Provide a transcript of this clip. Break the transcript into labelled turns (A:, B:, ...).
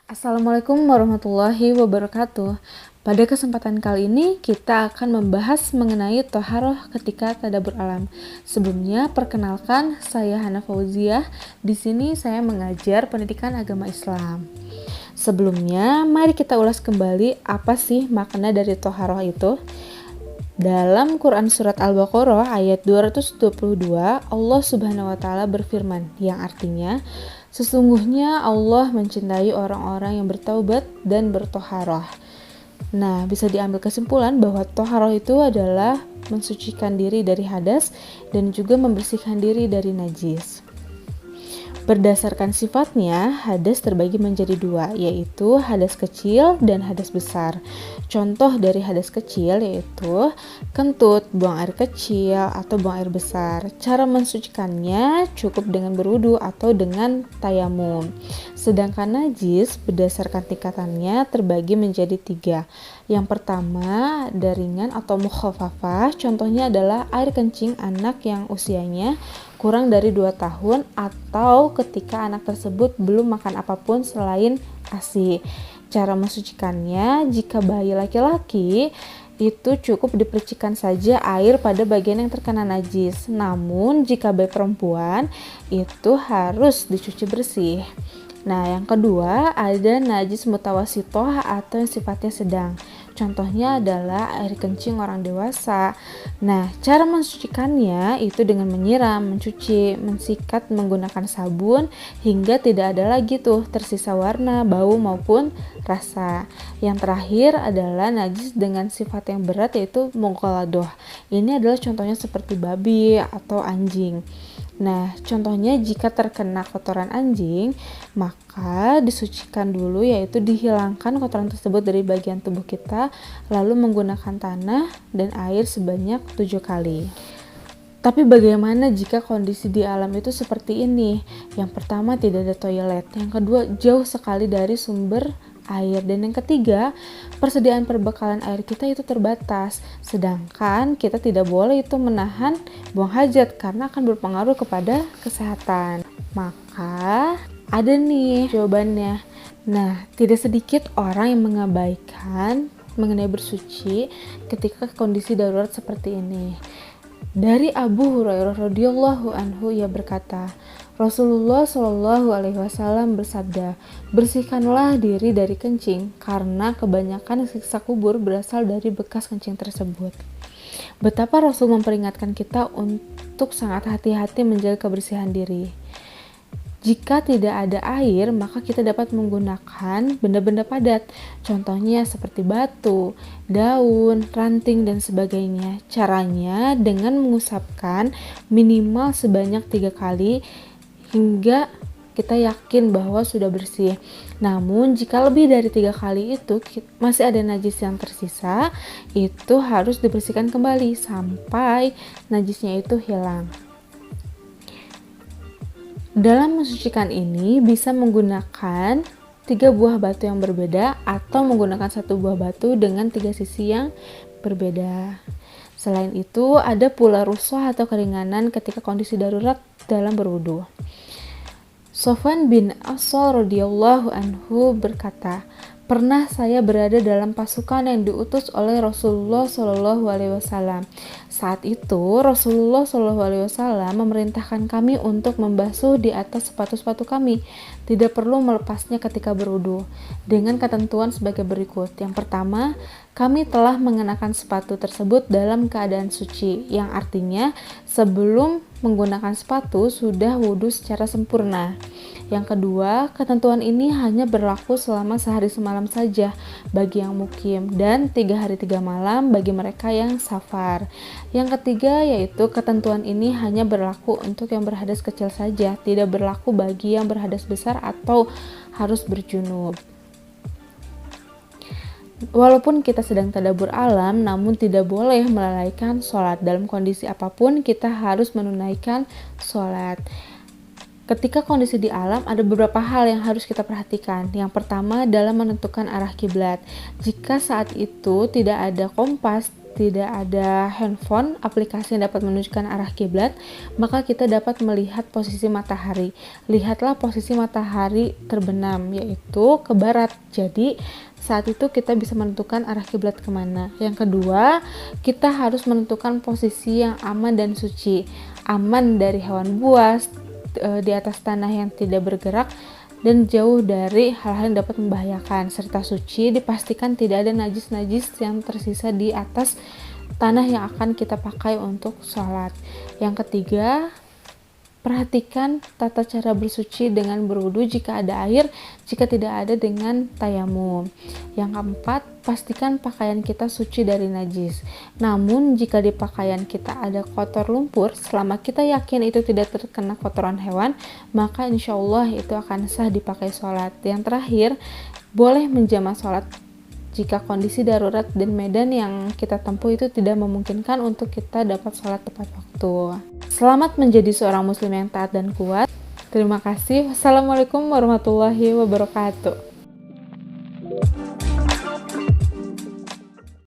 A: Assalamualaikum warahmatullahi wabarakatuh. Pada kesempatan kali ini kita akan membahas mengenai toharoh ketika tadabbur alam. Sebelumnya perkenalkan, saya Hana Fauziah. Di sini saya mengajar pendidikan agama Islam. Sebelumnya mari kita ulas kembali apa sih makna dari toharoh itu. Dalam Quran Surat Al-Baqarah ayat 222, Allah Subhanahu wa Ta'ala berfirman, yang artinya, sesungguhnya Allah mencintai orang-orang yang bertaubat dan bertoharoh. Nah, bisa diambil kesimpulan bahwa toharoh itu adalah mensucikan diri dari hadas dan juga membersihkan diri dari najis. Berdasarkan sifatnya, hadas terbagi menjadi dua, yaitu hadas kecil dan hadas besar. Contoh dari hadas kecil yaitu kentut, buang air kecil, atau buang air besar. Cara mensucikannya cukup dengan berwudu atau dengan tayamum. Sedangkan najis berdasarkan tingkatannya terbagi menjadi tiga. Yang pertama, ringan atau mukhafafah. Contohnya adalah air kencing anak yang usianya kurang dari 2 tahun atau ketika anak tersebut belum makan apapun selain ASI. Cara mensucikannya, jika bayi laki-laki itu cukup dipercikan saja air pada bagian yang terkena najis. Namun jika bayi perempuan itu harus dicuci bersih. Nah, yang kedua ada najis mutawasitoh atau yang sifatnya sedang. Contohnya adalah air kencing orang dewasa. Nah, cara mensucikannya itu dengan menyiram, mencuci, mensikat menggunakan sabun hingga tidak ada lagi tuh tersisa warna, bau maupun rasa. Yang terakhir adalah najis dengan sifat yang berat yaitu mughaladoh. Ini adalah contohnya seperti babi atau anjing. Nah, contohnya jika terkena kotoran anjing, maka disucikan dulu yaitu dihilangkan kotoran tersebut dari bagian tubuh kita, lalu menggunakan tanah dan air sebanyak 7 kali. Tapi bagaimana jika kondisi di alam itu seperti ini? Yang pertama tidak ada toilet, yang kedua jauh sekali dari sumber air, dan yang ketiga persediaan perbekalan air kita itu terbatas, sedangkan kita tidak boleh itu menahan buang hajat karena akan berpengaruh kepada kesehatan. Maka ada nih jawabannya. Nah, tidak sedikit orang yang mengabaikan mengenai bersuci ketika kondisi darurat seperti ini. Dari Abu Hurairah radhiyallahu anhu, ia berkata, Rasulullah Shallallahu alaihi wasallam bersabda, bersihkanlah diri dari kencing karena kebanyakan siksa kubur berasal dari bekas kencing tersebut. Betapa Rasul memperingatkan kita untuk sangat hati-hati menjaga kebersihan diri. Jika tidak ada air, maka kita dapat menggunakan benda-benda padat, contohnya seperti batu, daun, ranting, dan sebagainya. Caranya dengan mengusapkan minimal sebanyak 3 kali hingga kita yakin bahwa sudah bersih. Namun jika lebih dari 3 kali itu masih ada najis yang tersisa, itu harus dibersihkan kembali sampai najisnya itu hilang. Dalam mensucikan ini bisa menggunakan 3 buah batu yang berbeda atau menggunakan 1 buah batu dengan 3 sisi yang berbeda. Selain itu ada pula rukhsah atau keringanan ketika kondisi darurat dalam berwudu. Sofwan bin Asal radhiyallahu anhu berkata, pernah saya berada dalam pasukan yang diutus oleh Rasulullah Shallallahu alaihi wasallam. Saat itu Rasulullah Shallallahu alaihi wasallam memerintahkan kami untuk membasuh di atas sepatu-sepatu kami. Tidak perlu melepasnya ketika berwudu, dengan ketentuan sebagai berikut. Yang pertama, kami telah mengenakan sepatu tersebut dalam keadaan suci, yang artinya sebelum menggunakan sepatu sudah wudu secara sempurna. Yang kedua, ketentuan ini hanya berlaku selama sehari semalam saja bagi yang mukim dan 3 hari 3 malam bagi mereka yang safar. Yang ketiga yaitu ketentuan ini hanya berlaku untuk yang berhadas kecil saja, tidak berlaku bagi yang berhadas besar atau harus berjunub. Walaupun kita sedang tadabbur alam, namun tidak boleh melalaikan sholat. Dalam kondisi apapun kita harus menunaikan sholat. Ketika kondisi di alam, ada beberapa hal yang harus kita perhatikan. Yang pertama adalah menentukan arah kiblat. Jika saat itu tidak ada kompas tidak ada handphone, aplikasi yang dapat menunjukkan arah kiblat, maka kita dapat melihat posisi matahari. Lihatlah posisi matahari terbenam, yaitu ke barat. Jadi saat itu kita bisa menentukan arah kiblat kemana. Yang kedua, kita harus menentukan posisi yang aman dan suci. Aman dari hewan buas, di atas tanah yang tidak bergerak, dan jauh dari hal-hal yang dapat membahayakan, serta suci, dipastikan tidak ada najis-najis yang tersisa di atas tanah yang akan kita pakai untuk sholat. Yang ketiga, perhatikan tata cara bersuci dengan berwudu jika ada air, jika tidak ada dengan tayamum. Yang keempat, pastikan pakaian kita suci dari najis. Namun jika di pakaian kita ada kotor lumpur, selama kita yakin itu tidak terkena kotoran hewan, maka insya Allah itu akan sah dipakai sholat. Yang terakhir, boleh menjamak sholat jika kondisi darurat dan medan yang kita tempuh itu tidak memungkinkan untuk kita dapat sholat tepat waktu. Selamat menjadi seorang muslim yang taat dan kuat. Terima kasih. Wassalamualaikum warahmatullahi wabarakatuh.